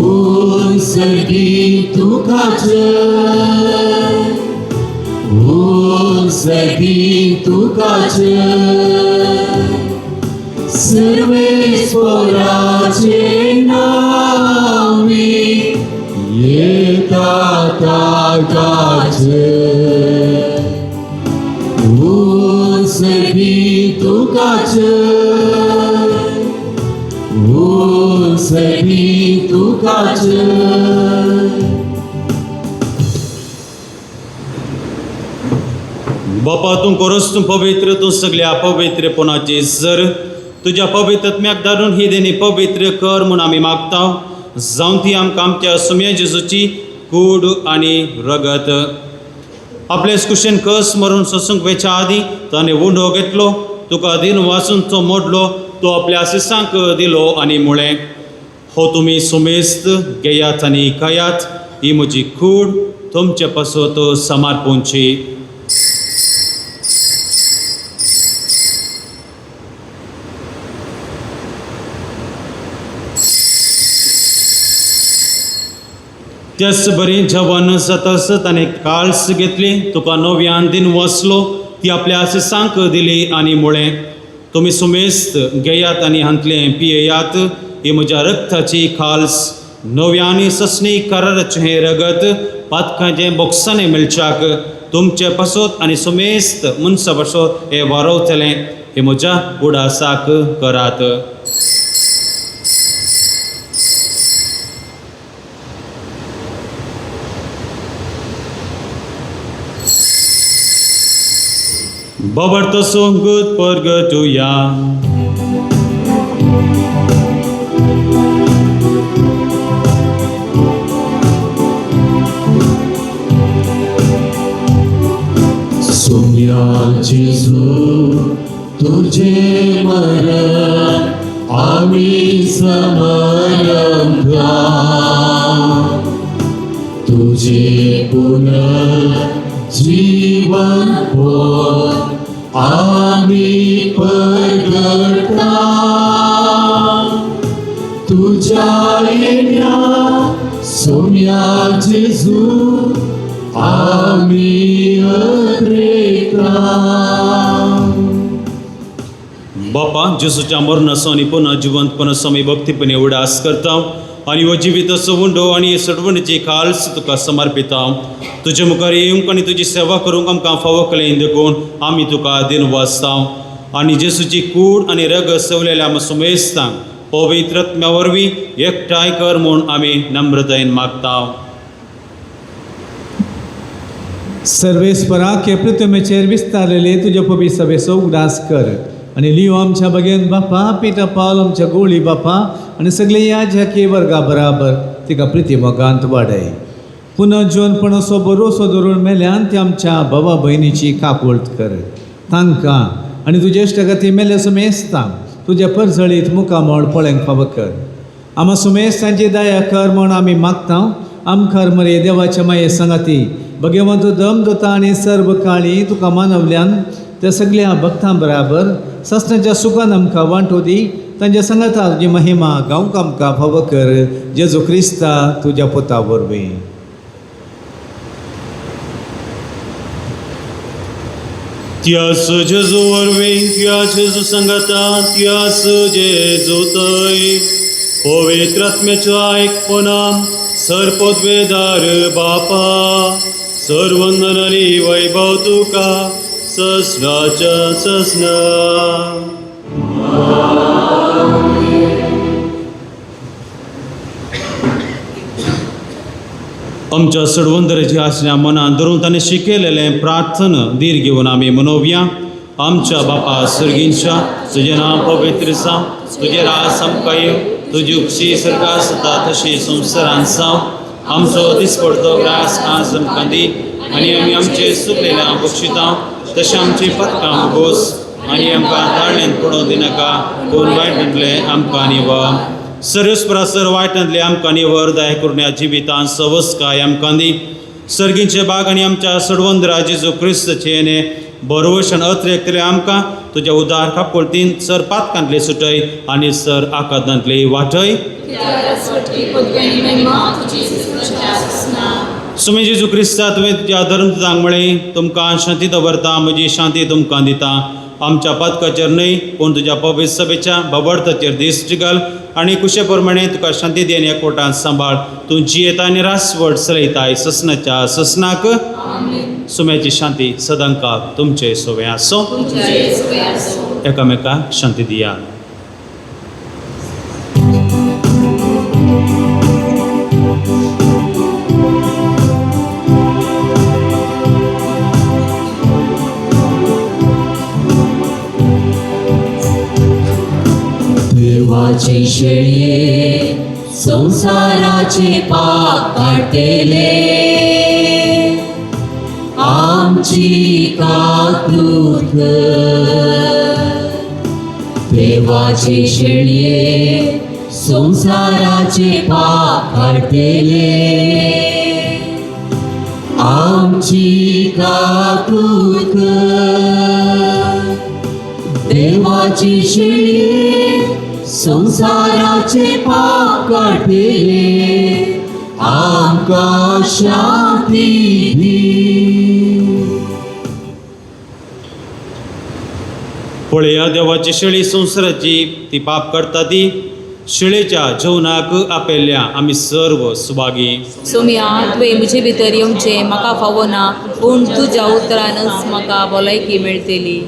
ऊन सर्गी तुकाचं, ऊन सर्गी तुकाचं. सर्वेस्पराचे नावी येता ताकाचे सर्वी तुकाचे सर्वी तुकाचे बापा तूं कोरस तूं पवित्र तूं सगळ्या पवित्रपणाचे सर तुज्या पवित्रत्म्याक धाडून ही देणी पवित्र कर म्हूण आमी मागता जावं ती आमकां आमच्या सुम्या जेजूची कूड आनी रगत आपलेच कुशेन कस मरून सोसूंक वेच्या आदी ताणें उंडो घेतलो तुका दिन वाचून तो मोडलो तो आपल्या आशिसांक दिलो आनी म्हळें हो तुमी सुमेस्त घेयात आनी खायात ही म्हजी कूड तुमचे पासत समर्पूंची त्याच बरी जवान जातास ताणें काल्स घेतली तुका नव्यान दिन वसलो ती आपल्या आशिसांक दिली आनी म्हळें तुमी सुमेस्त घेयात आनी हांतलें पियेयात ही म्हज्या रक्ताची खाल्स नव्यानी ससणी कराराचें हें रगत पातकांचें बोक्सांनी मेळच्याक तुमचे पासत आनी सुमेस्त मनसा पासत हें वारवतलें हे म्हज्या उडासाक करात Babarta sunggut pergeduya Sumya Jesu तुझे मरण आम्ही समर्पया तुझे पुनर्जीवन हो आम्ही प्रगटा तुझ्या येण्या सोम्या जेजू आम्ही अद्रेता बापा जेसूच्या मरणाचो आनी पुन्हा जिवंतपणाचो आमी भक्तीपणे उडास करता आनी हो जिविताचो उंडो आनी सडवणीची खाल्स तुका समर्पिता तुजे मुखार येवंक आनी तुजी सेवा करूंक आमकां फावो केलें देखून आमी तुका दिन वाचता आनी जेसूची कूड आनी रगत सवलेल्या आमी सुमेस्तांक पवित्रत्म्या वरवीं एकठांय कर म्हूण आमी नम्रतायेन मागता सर्वेस्पराक हे पृथ्वीचेर विस्तारलेले तुजे पवित्र सभेचो उगडास कर आनी लियो आमच्या बगेन बापा पिता पावल आमच्या गोळी बापा आनी सगळे याजकी वर्गा बराबर तिका प्रितीमोगांत वाडय पुनः जीवनपणाचो बरोसो धरून मेल्यान ती आमच्या भावा भयणीची काकुळट कर तांकां आनी तुजे इश्टगती मेले सुमेस्तां तुज्या परजळीत मुखामोळ पळोवंक फावो कर आमा सुमेस्तांची दया कर म्हूण आमी मागता आमकां मरे देवाच्या माये सांगाती भगवंत दमदता आनी सर्व काळी तुका मानवल्यान त्या सगळ्या भक्तां बराबर सस्नाच्या सुखान आमकां वांटो दी तांच्या संगता तुजी महिमा गावंक आमकां फावो कर जेजू क्रिस्ता तुज्या पुता वरवीं त्यास जेजू वरवीं त्या जेजू संगता त्यास जेजू थंय पवित्रात्म्याच्या आयकपणान सर्पद्वेदार बापा सर्वंदन आनी वैभव तुका सस्नाच्या सस्ना आमच्या सडवंदराची आसल्या मनान धरून ताणें शिकयलेलें प्रार्थना धीर घेवन आमी मनोवया आमच्या बापा सर्गींच्या तुजें नांव पवित्र जावं तुजें रास आमकां येवं तुजी उपशी सर्गास जाता तशी संवसारांत जावं आमचो दिसपडतो ग्रास आज आमकां दी आनी आमी आमचे चुकलेल्या बक्षिता तशें आमची पथकां भोगोस आनी आमकां ताळ्यान पडोवं दिनाका कोण वायटांतले आमकां निवळ सर्वस्परासर वायटांतले आमकां निवर दया करून ह्या जिवितांत सवस्काय आमकां दी सर्गींचे बाग आनी आमच्या सडवंदरा जेजू क्रिस्ताचे येणे बरोवशान अत्रेकतले आमकां तुज्या उदार कापकोळतीन सर पातकांतले सुटय आनी सर आकांतांतले वाटय सुमे जेजू क्रिस्ता तुवें तुज्या धर्म सांग म्हळें तुमकां शांती दवरता म्हजी शांती तुमकां दिता आमच्या पदकाचेर न्हय पूण तुज्या पवित्र सभेच्या बाबडताचेर दिश्टी घाल आनी कुशे प्रमाणे तुका शांती दी आनी एकवटान सांबाळ तूं जियेता आनी रासवट चलयताय ससनाच्या ससनाक सुम्याची शांती सदांकाळ तुमचे सोवे आसो एकामेकाक शांती दिया. देवाचे शेळये संसाराचे पाप काढतेले आमची काकूत कर. देवाचे शेळये संसाराचे पाप काढतेले आमची काकूत कर. देवाची शेळये संसाराचे पाप काढतेले आमकां शांती दी. पळया देवाची शेळी संसाराची ती पाप करता ती शेळेच्या जेवणाक आपयल्या आमी सर्व सुभागी. सुम्या तुवें म्हजे भितर येवचें म्हाका फावो ना पूण तुज्या उतरानच म्हाका भलायकी मेळटली.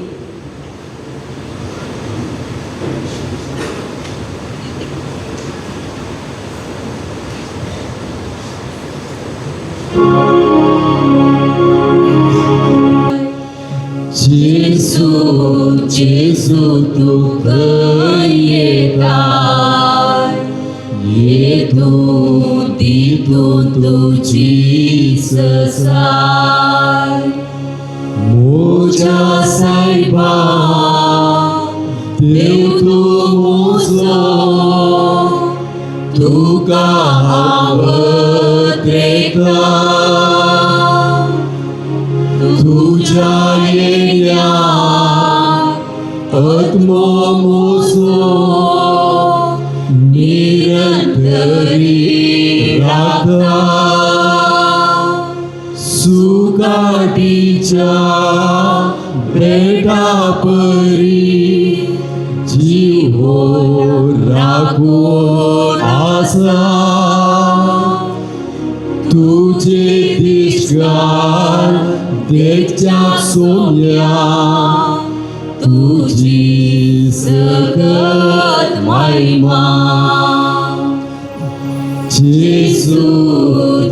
जेसू जेसू तू खंय येताय येतूं दितूं तुजी ससाय. मोज्या सायबा देव तूं मोजलो तुका हांव वतयता. तुझ्या येल्या आत्मो मोसो निरंतरी राखता. सुकाटीच्या बेटा परी जीव राखून आसा. तुझे दिशगार देखच्या सोम्या तुझी सकत महिमा. जेसू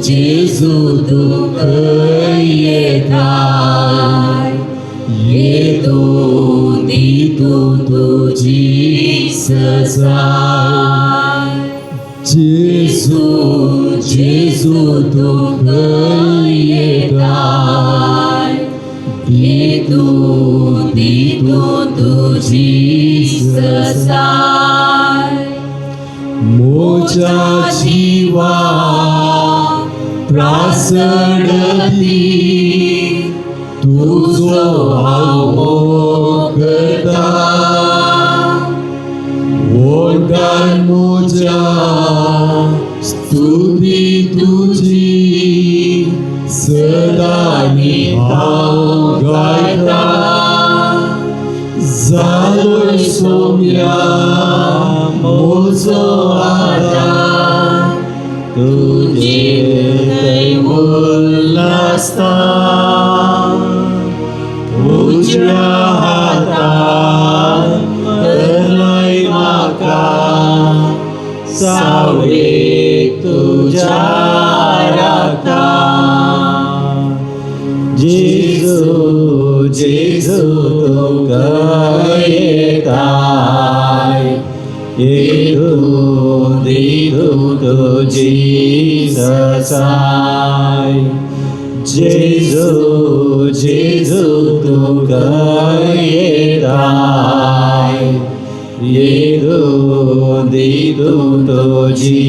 जेसू तू खंय येताय येतूं दितूं तुजी ससाय. जेसू जेसू तू खंय येताय येतूं दितूं तुजी ससाय. मोज्या जिवा प्रासडती तुजो हांव मोग करता. ओंकार मोज्या स्तुती तुजी सदांनी हांव गायता. जालोय सोम्या मोजो आदार तुजे दैवल आसता. तुज्या हातान धरलय म्हाका सावळेक तुज्या राखता. जेजू जेजू तू खंय येताय येतूं दितूं तुजी ससाय. जेजू जेजू तू खंय येताय येतूं दितूं तुजी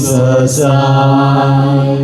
ससाय.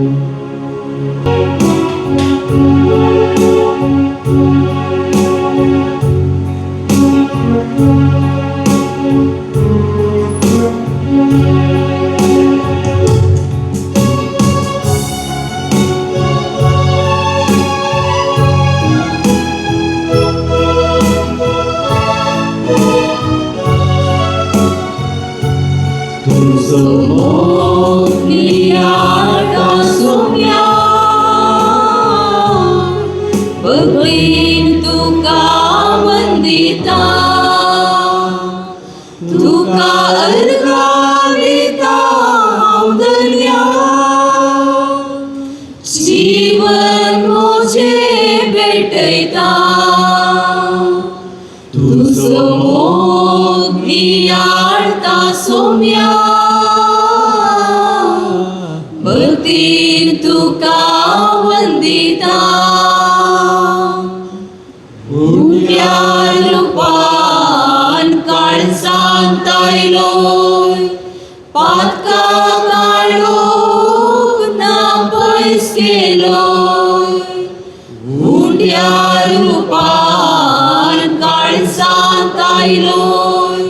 सौम्या भक्तीन तुका वंदिता उड्या रूपान काळजांत आयलोय पातका काळोख ना पयस केलोय उड्या रूपान काळजांत आयलोय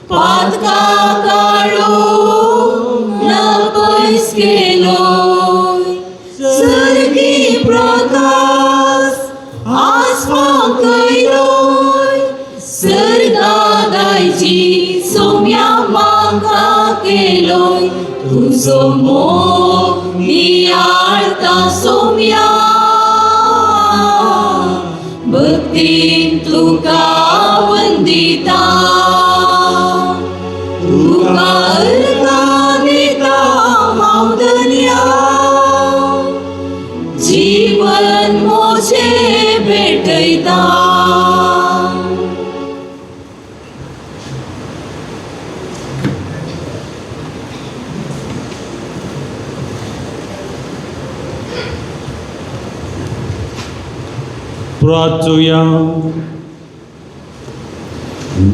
पातका काळोख ना पयस केलोय सर्गी प्रकाश आसमान कैलोय सर्गादायची सौम्या मांगा केलोय तुझो मोग नियाळता सौम्या भक्तीन तुका वंदिता तुका अर्गानिता मावदन्या जीवन मोचे भेटयता प्रार्थूया.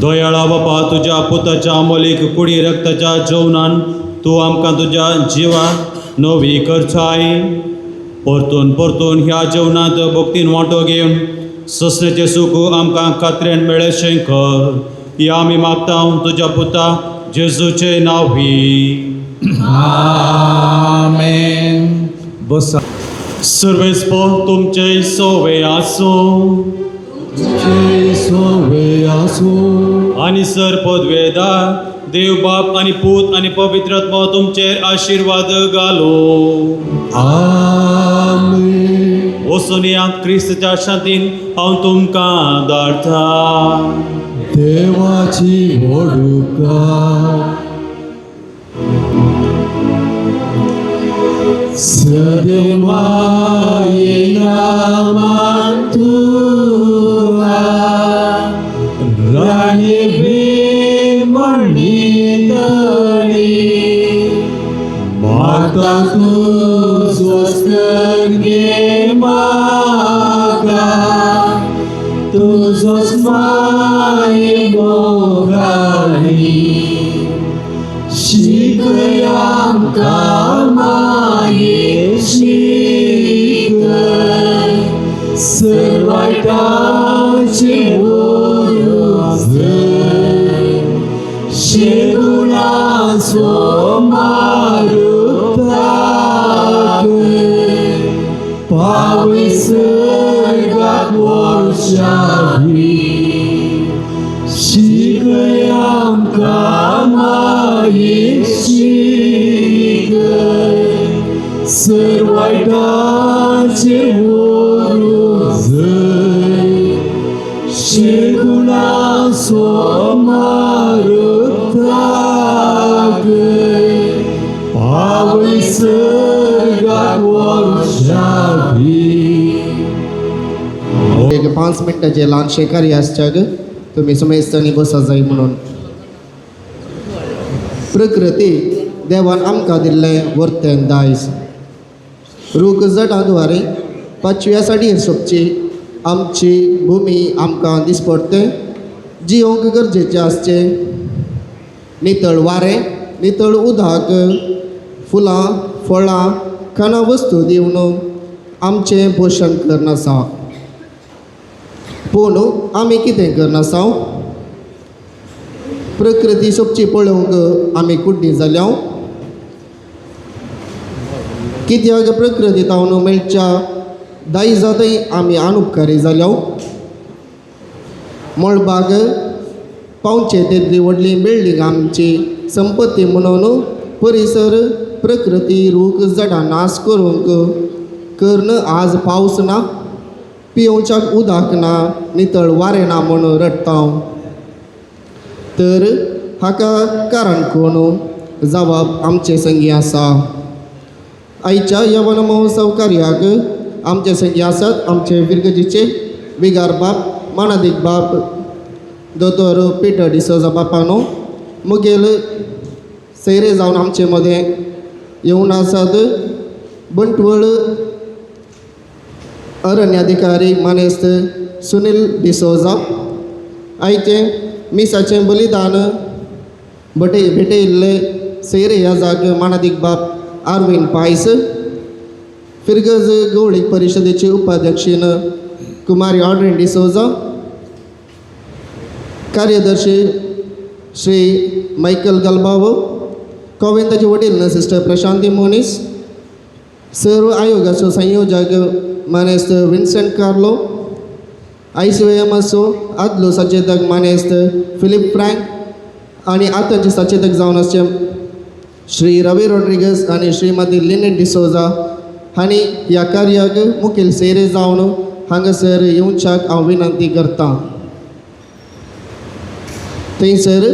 दयाळा बापा, तुझ्या पुताच्या अमोलिक कुडी रक्ताच्या जेवणान तू आमकां तुझ्या जिवाक नवी करचाय. परतून परतून ह्या जेवणांत भक्तीन वांटो घेवन ससण्याचें सूख आमकां खात्रेन मेळचें कर. या आमी मागता तुझ्या पुता जेजूचे नांवी. आमेन. बसा. सर्वेस्पर तुमचे सोवे आसूं आनी सर पदवेदार देव बाप आनी पूत आनी पवित्र आत्मा तुमचेर आशीर्वाद घालो. आमेन. वचून या क्रिस्ताच्या शांतीन हांव तुमकां धाडटा. देवाची व्हडुकाय सदेवायेनामान तुका राणी म्हणितली माता तू स्वस्कर गे मागा तुझोच माये मोगाळी शिकय आमकां माये शिकय सर्वाटाचे शेगुणाचो मारुताक पावय सर्गाक वर्षावी शिकय आमकां माये शिकय सर्वाटाचे शेगुणाचो मारुताक पावय सर्गाक वर्षावी. 5 मिनटाचे ल्हानशें कार्य आसच्याक तुमी सुमेस्तांनी बसा जाय म्हणून. प्रकृती देवान आमकां दिल्लें वर्तें दायज रूख जटाद्वारे 5व्या साडयेर सोंपची आमची भुमी आमकां दिसपडटे जियोंक गरजेचें आसचें. नितळ वारें नितळ उदक फुलां फळां खाणा वस्तू दिवन आमचें पोशण करनासा. पूण आमी कितें करनासा? प्रकृती सोबची पळोवंक आमी कुड्डी जाल्या. कित्याक प्रकृती तावन मेळच्या दायजांतय आमी अनुपकारी जाल्या. मळबाग पावचे तितली व्हडली बिल्डींग आमची संपत्ती म्हणून परिसर प्रकृती रूख झाडां नाश करूंक कर्ण आज पावस ना, पिवच्याक उदक ना, नितळ वारें ना म्हणून रडटा. तर हाका कारण कोण? जबाब आमचे संगी आसा. आयच्या यवन महोत्सव कार्याक आमचे संगी आसात आमचे विर्गजीचे विगार बाप मानादीक बाप दोतोर पिटर डिसोजा बापानो, मुगेल सैरे जावन आमचे मध्ये येवन आसात. बंटवळ अरण्याधिकारी मानेस्त सुनील डिसोजा. आयचे मिसाचें बलिदान भेटयिल्ले सैरे ह्या जाग मानादीक बाब आरविन पायस. फिरगज गवळीक परिशदेचे उपाध्यक्षीण कुमारी ऑड्रिन डिसोजा. कार्यदर्शी श्री मायकल गलबावो. कॉवेंताचे वडील सिस्टर प्रशांती मोनिस. सर्व आयोगाचो संयोजक मानेस्त विन्सेंट कार्लो. ICOMSO आदलो सचेतक मानेस्त फिलिप फ्रँक आणि आतांचे सचेतक जावन असचे श्री रवी रॉड्रिगस आणि श्रीमती लिनेट डिसोजा हांणी ह्या कार्याक मुखेल सेरे जावन हांगासर येवच्याक हांव विनंती करतां. थंयसर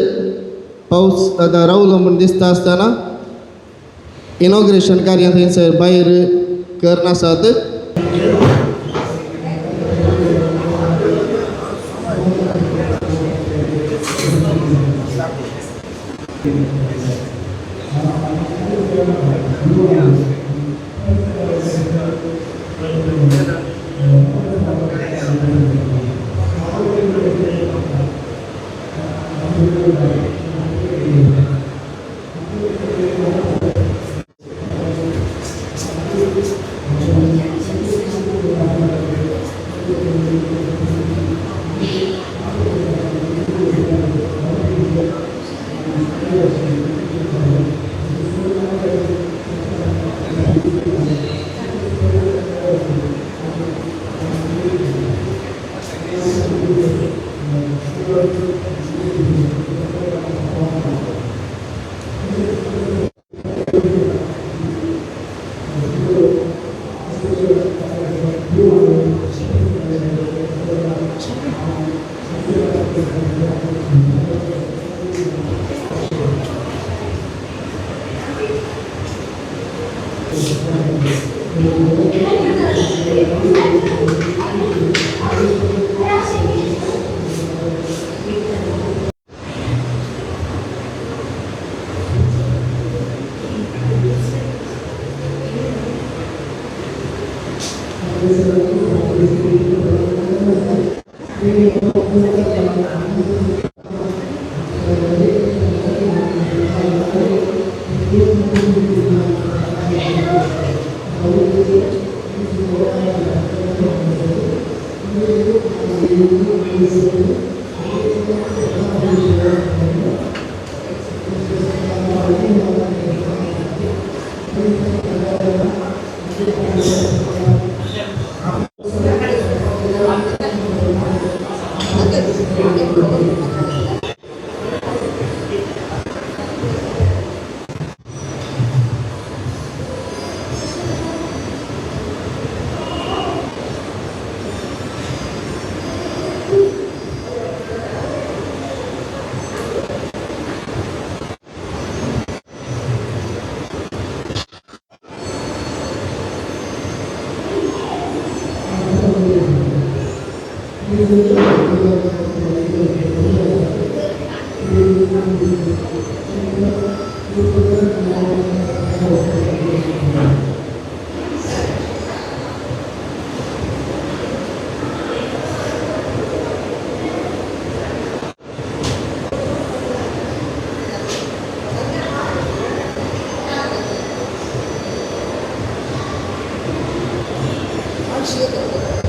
पावस आतां रावलो म्हूण दिसता आसतना इनॉग्रेशन कार्य थंयसर भायर करनासात. Thank you.